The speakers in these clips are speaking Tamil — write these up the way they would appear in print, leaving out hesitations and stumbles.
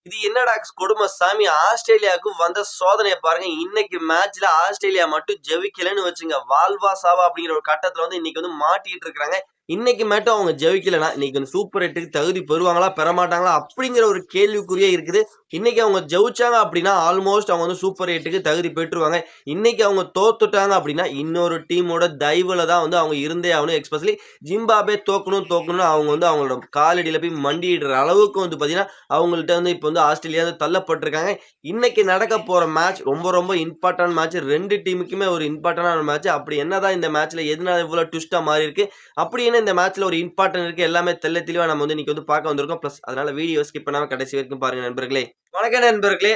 இது என்னடா கொடுமை சாமி! ஆஸ்திரேலியாவுக்கு வந்த சோதனைய பாருங்க. இன்னைக்கு மேட்ச்ல ஆஸ்திரேலியா மட்டும் ஜெயிக்கலன்னு வச்சுங்க. வாழ்வா சாவா அப்படிங்கிற ஒரு கட்டத்துல இன்னைக்கு மாட்டிட்டு இருக்காங்க. இன்னைக்கு மட்டும் அவங்க ஜெயிக்கலன்னா, இன்னைக்கு சூப்பர் 8க்கு தகுதி பெறுவாங்களா? பெறமாட்டாங்களா? அப்படிங்கிற ஒரு கேள்விக்குறியே இருக்குது. இன்னைக்கு அவங்க ஜெயிச்சாங்க அப்படின்னா, ஆல்மோஸ்ட் அவங்க சூப்பர் 8க்கு தகுதி பெற்றுருவாங்க. இன்னைக்கு அவங்க தோத்துட்டாங்க அப்படின்னா, இன்னொரு டீமோட தயவுல தான் அவங்க இருந்தே ஆகணும். எஸ்பெஷலி ஜிம்பாப்வே தோக்கணும்னு அவங்க அவங்களோட காலடியில போய் மண்டியிடுற அளவுக்கு பார்த்தீங்கன்னா, அவங்கள்ட்ட இப்ப ஆஸ்திரேலியா தள்ளப்பட்டிருக்காங்க. இன்னைக்கு நடக்க போற மேட்ச் ரொம்ப இம்பார்ட்டன்ட் மேட்ச். 2 டீமுக்குமே ஒரு இம்பார்ட்டன்டான மேட்ச். அப்படி என்னதான் இந்த மேட்ச்ல எதனால இவ்வளவு ட்விஸ்ட்டா மாறி இருக்கு? அப்படி என்ன இந்த மேட்ச்ல ஒரு இம்பார்ட்டன்ட் இருக்கு? எல்லாமே தெளிவா நம்ம இன்னைக்கு பார்க்க வந்திருக்கோம். பிளஸ் அதனால வீடியோ ஸ்கிப் பண்ணாம கடைசி வரைக்கும் பாருங்க நண்பர்களே. வணக்கம் நண்பர்களே.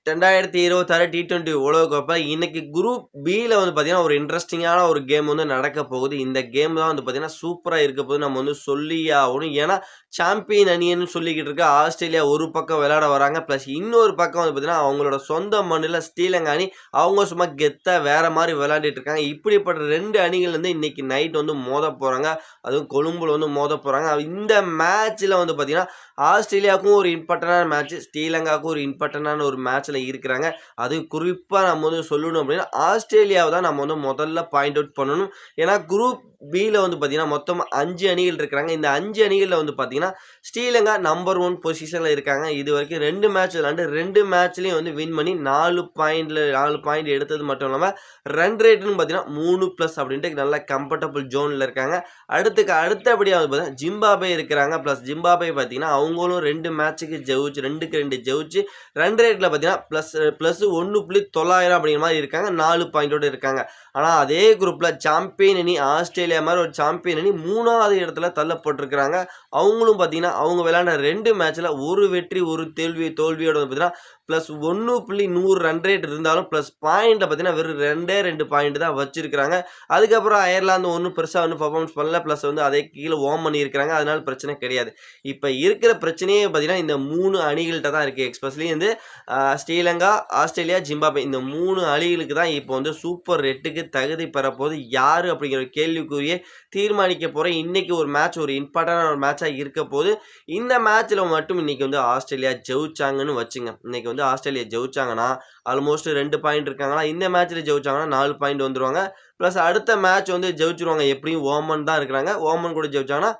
2026 T20 உலகக்கோப்பை இன்னைக்கு குரூப் பில பார்த்தீங்கன்னா, ஒரு இன்ட்ரஸ்டிங்கான ஒரு கேம் நடக்க போகுது. இந்த கேம் தான் பார்த்தீங்கன்னா, சூப்பரா இருக்க போகுது. நம்ம சொல்லியே ஆகணும். ஏன்னா, சாம்பியன் அணின்னு சொல்லிக்கிட்டு இருக்க ஆஸ்திரேலியா ஒரு பக்கம் விளையாட வராங்க. பிளஸ் இன்னொரு பக்கம் பார்த்தீங்கன்னா, அவங்களோட சொந்த மண்ணுல ஸ்ரீலங்கா அணி அவங்க சும்மா கெத்தா வேற மாரி விளையாடிட்டு இருக்காங்க. இப்படிப்பட்ட 2 அணிகள் இன்னைக்கு நைட் மோத போறாங்க. அதுவும் கொழும்புல மோத போறாங்க. இந்த மேட்ச்ல பார்த்தீங்கன்னா, ஆஸ்திரேலியாவுக்கும் ஒரு இம்பார்ட்டன்டான மேட்ச், ஸ்ரீலங்காவுக்கும் ஒரு இம்பார்ட்டன்டான ஒரு மேட்ச்ல இருக்கிறாங்க. அது குறிப்பா நம்ம சொல்லணும் அப்படின்னா, ஆஸ்திரேலியாவை தான் நம்ம முதல்ல பாயிண்ட் அவுட் பண்ணணும். ஏன்னா குரூப் பில பார்த்தீங்கன்னா, மொத்தம் 5 அணிகள் இருக்கிறாங்க. இந்த 5 அணிகள்ல பார்த்தீங்கன்னா, ஸ்ரீலங்கா நம்பர் 1 பொசிஷன்ல இருக்காங்க. இதுவரைக்கும் 2 மேட்ச் விளையாண்டு 2 மேட்ச்லயும் வின் பண்ணி 4 பாயிண்ட் எடுத்தது மட்டும் இல்லாம ரன் ரேட்னு பார்த்தீங்கன்னா 3+ அப்படின்ட்டு நல்ல கம்ஃபர்டபுள் ஜோன்ல இருக்காங்க. அடுத்தபடியா பார்த்தீங்கன்னா ஜிம்பாப்வே இருக்கிறாங்க. பிளஸ் ஜிம்பாப்வே பார்த்தீங்கன்னா அவங்களும் 2 மேட்சுக்கு ஜெயிச்சு 2க்கு 2 ஜெயிச்சு ரன் ரேட்ல பார்த்தீங்கன்னா பிளஸ் 1.900 அப்படிங்கிற மாதிரி இருக்காங்க. 4 பாயிண்டோட இருக்காங்க. ஆனா அதே குரூப்ல சாம்பியன் அணி ஆஸ்திரேலியா மாதிரி ஒரு சாம்பியன் அணி 3வது இடத்துல தள்ளப்பட்டிருக்கிறாங்க. அவங்களும் பார்த்தீங்கன்னா அவங்க விளையாண்ட 2 மேட்ச்ல ஒரு வெற்றி ஒரு தோல்வியோட பார்த்தீங்கன்னா பிளஸ் 1.100 ரன் ரேட் இருந்தாலும் பிளஸ் பாயிண்ட்ல பார்த்தீங்கன்னா வெறும் 2 பாயிண்ட் தான் வச்சிருக்காங்க. அதுக்கப்புறம் அயர்லாந்து ஒன்றும் பெருசாக பெர்ஃபார்மன்ஸ் பண்ணல. பிளஸ் அதே கீழே ஓம் பண்ணி இருக்கிறாங்க. அதனால பிரச்சனை கிடையாது. இப்போ இருக்கிற பிரச்சனையே பார்த்தீங்கன்னா இந்த 3 அணிகள்கிட்ட தான் இருக்கு. எஸ்பெஷலி ஸ்ரீலங்கா, ஆஸ்திரேலியா, ஜிம்பாப்வே இந்த 3 அணிகளுக்கு தான் இப்போ சூப்பர் 8க்கு தகுதி பெறப்போது யாரு அப்படிங்கிற கேள்விக்குரிய தீர்மானிக்க போற இன்னைக்கு ஒரு மேட்ச் ஒரு இம்பார்ட்டன்டான ஒரு மேட்சா இருக்க போது. இந்த மேட்ச்ல மட்டும் இன்னைக்கு ஆஸ்திரேலியா ஜெயிச்சாங்கன்னு வச்சுங்க. இன்னைக்கு ஆஸ்திரேலியா ஜெயிச்சாங்கன்னா ஆல்மோஸ்ட் 2 பாயிண்ட் இருக்காங்களா. இந்த மேட்ச்ல ஜெயிச்சாங்கன்னா 4 பாயிண்ட் வந்துருவாங்க. பிளஸ் அடுத்த மேட்ச் ஜெயிச்சிருவாங்க. எப்படியும் ஓமன் தான் இருக்கிறாங்க. ஓமன் கூட ஜெயிச்சாங்கன்னா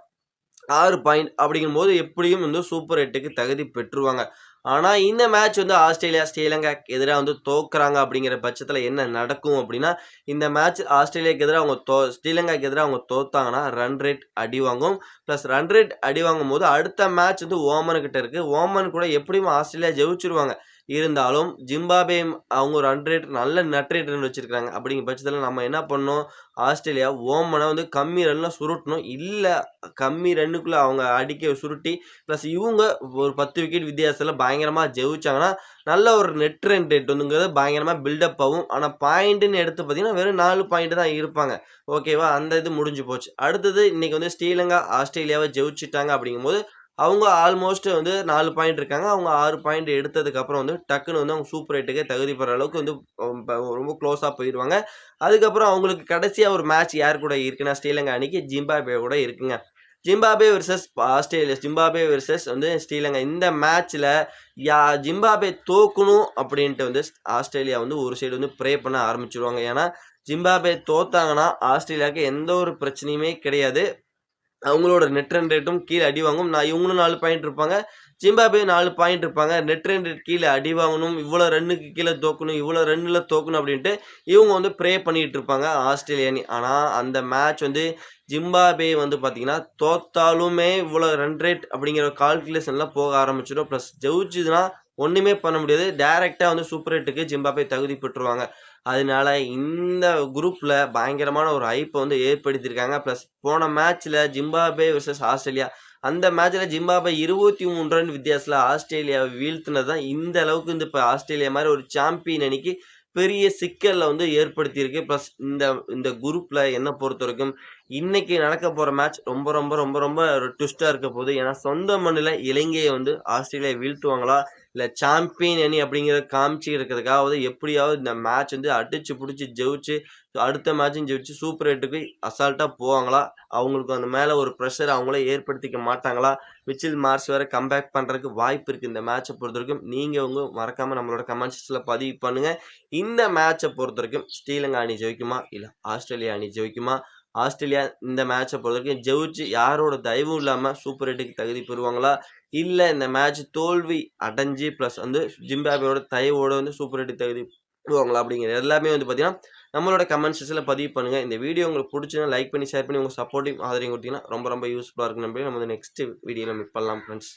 6 பாயிண்ட் அப்படிங்கும்போது எப்படியும் சூப்பர் 8க்கு தகுதி பெற்றுருவாங்க. ஆனா இந்த மேட்ச் ஆஸ்திரேலியா ஸ்ரீலங்கா எதிரா தோக்குறாங்க அப்படிங்கிற பட்சத்துல என்ன நடக்கும் அப்படின்னா, இந்த மேட்ச் ஆஸ்திரேலியாக்கு எதிரா ஸ்ரீலங்காக்கு எதிரா அவங்க தோத்தாங்கன்னா ரன் ரேட் அடி வாங்கும். பிளஸ் ரன் ரேட் அடி வாங்கும் போது அடுத்த மேட்ச் ஓமன் கிட்ட இருக்கு. ஓமன் கூட எப்படியும் ஆஸ்திரேலியா ஜெயிச்சிருவாங்க. இருந்தாலும் ஜிம்பாப்வே அவங்க ரன் ரேட் நல்ல நட் ரேட் வச்சிருக்காங்க. அப்படிங்கிற பட்சத்துல நம்ம என்ன பண்ணணும், ஆஸ்திரேலியா ஓமனை கம்மி ரன்ல சுருட்டணும். இல்ல கம்மி ரன்னுக்குள்ள அவங்க அடிக்க சுருட்டி பிளஸ் இவங்க ஒரு 10 விக்கெட் வித்தியாசத்துல பயங்கரமா ஜெயிச்சாங்கன்னா நல்ல ஒரு நெட் ரன் ரேட் பயங்கரமா பில்டப் ஆகும். ஆனா பாயிண்ட்னு எடுத்து பார்த்தீங்கன்னா வெறும் 4 பாயிண்ட் தான் இருப்பாங்க. ஓகேவா, அந்த இது முடிஞ்சு போச்சு. அடுத்தது இன்னைக்கு ஸ்ரீலங்கா ஆஸ்திரேலியாவை ஜெயிச்சுட்டாங்க அப்படிங்கும்போது அவங்க ஆல்மோஸ்ட் 4 பாயிண்ட் இருக்காங்க. அவங்க 6 பாயிண்ட் எடுத்ததுக்கு அப்புறம் டக்குன்னு அவங்க சூப்பர் 8க்கு தகுதி பெற அளவுக்கு ரொம்ப க்ளோஸா போயிருவாங்க. அதுக்கப்புறம் அவங்களுக்கு கடைசியா ஒரு மேட்ச் யார் கூட இருக்குன்னா, ஸ்ரீலங்கா அணிக்கு ஜிம்பாப்வே கூட இருக்குங்க. Zimbabwe versus Australia, Zimbabwe versus Sri Lanka. இந்த மேட்ச்ல ஜிம்பாப்வே தோக்கணும் அப்படின்ட்டு ஆஸ்திரேலியா ஒரு சைடு ப்ரே பண்ண ஆரம்பிச்சிருவாங்க. ஏன்னா ஜிம்பாப்வே தோத்தாங்கன்னா ஆஸ்திரேலியாவுக்கு எந்த ஒரு பிரச்சனையுமே கிடையாது. அவங்களோட நெட் ரன் ரேட்டும் கீழே அடி வாங்கும். இவங்களும் 4 பாயிண்ட் இருப்பாங்க. ஜிம்பாப்வே 4 பாயிண்ட் இருப்பாங்க. நெட் ரன் ரேட் கீழே அடி வாங்கணும். இவ்வளோ ரன்னுக்கு கீழே தோக்கணும். இவ்வளோ ரன்னில் தோக்கணும் அப்படின்ட்டு இவங்க ப்ரே பண்ணிட்டு இருப்பாங்க ஆஸ்திரேலியா அணி. ஆனால் அந்த மேட்ச் ஜிம்பாப்வே பார்த்தீங்கன்னா தோத்தாலுமே இவ்வளோ ரன் ரேட் அப்படிங்கிற கால்குலேஷன்லாம் போக ஆரம்பிச்சிடும். ப்ளஸ் ஜெயிச்சுதுன்னா ஒன்றுமே பண்ண முடியாது. டைரெக்டாக சூப்பர் 8க்கு ஜிம்பாப்வே தகுதி பெற்றுருவாங்க. அதனால இந்த குரூப்ல பயங்கரமான ஒரு ஹைப் ஏற்படுத்தியிருக்காங்க. பிளஸ் போன மேட்ச்ல ஜிம்பாப்வே வெர்சஸ் ஆஸ்திரேலியா அந்த மேட்ச்ல ஜிம்பாப்வே 23 ரன் வித்தியாசத்துல ஆஸ்திரேலியாவை வீழ்த்தினது தான் இந்த அளவுக்கு இப்ப ஆஸ்திரேலியா மாதிரி ஒரு சாம்பியன் அணிக்கு பெரிய சிக்கல்ல ஏற்படுத்தியிருக்கு. பிளஸ் இந்த குரூப்ல என்ன பொறுத்த வரைக்கும் இன்னைக்கு நடக்க போற மேட்ச் ரொம்ப ரொம்ப ரொம்ப ரொம்ப ஒரு ட்விஸ்டா இருக்க போகுது. ஏன்னா சொந்த மண்ணுல இலங்கைய வந்து ஆஸ்திரேலியா வீழ்த்துவாங்களா? இல்ல சாம்பியன் அணி அப்படிங்கிறத காமிச்சு இருக்கிறதுக்காவது எப்படியாவது இந்த மேட்ச் வந்து அடிச்சு புடிச்சு ஜெயிச்சு, அடுத்த மேட்சும் ஜெயிச்சு சூப்பர் 8க்கு அசால்ட்டா போவாங்களா? அவங்களுக்கு அந்த மேல ஒரு பிரஷர் அவங்களே ஏற்படுத்திக்க மாட்டாங்களா? மிச்சல் மார்ஷ் வேற கம்பேக் பண்றதுக்கு வாய்ப்பு இருக்கு இந்த மேட்ச பொறுத்தவரைக்கும். நீங்க மறக்காம நம்மளோட கமெண்ட் செக்ஷன்ல பதிவு பண்ணுங்க. இந்த மேட்ச பொறுத்தவரைக்கும் ஸ்ரீலங்கா அணி ஜெயிக்குமா? இல்ல ஆஸ்திரேலியா அணி ஜெயிக்குமா? ஆஸ்திரேலியா இந்த மேட்ச பொறுத்தவரைக்கும் ஜெயிச்சு யாரோட தயவும் இல்லாம சூப்பர் 8க்கு தகுதி பெறுவாங்களா? இல்ல இந்த மேட்ச் தோல்வி அடைஞ்சு பிளஸ் வந்து ஜிம்பாப்வேயோட தயவோட வந்து சூப்பர் 8க்கு தகுதி பெறுவாங்களா? அப்படிங்கிறது எல்லாமே வந்து பார்த்தீங்கன்னா, நம்மளோட கமெண்ட் செக்ஷன்ல பதிவு பண்ணுங்க. இந்த வீடியோ உங்களுக்கு புடிச்சுதுன்னா லைக் பண்ணி, ஷேர் பண்ணி உங்க சப்போர்ட்டையும் ஆதரவையும் குடுத்தீங்கன்னா ரொம்ப ரொம்ப யூஸ்ஃபுல்லா இருக்கும் நண்பர்களே. நம்ம நெக்ஸ்ட் வீடியோல மீட் பண்ணலாம் ஃபிரெண்ட்ஸ்.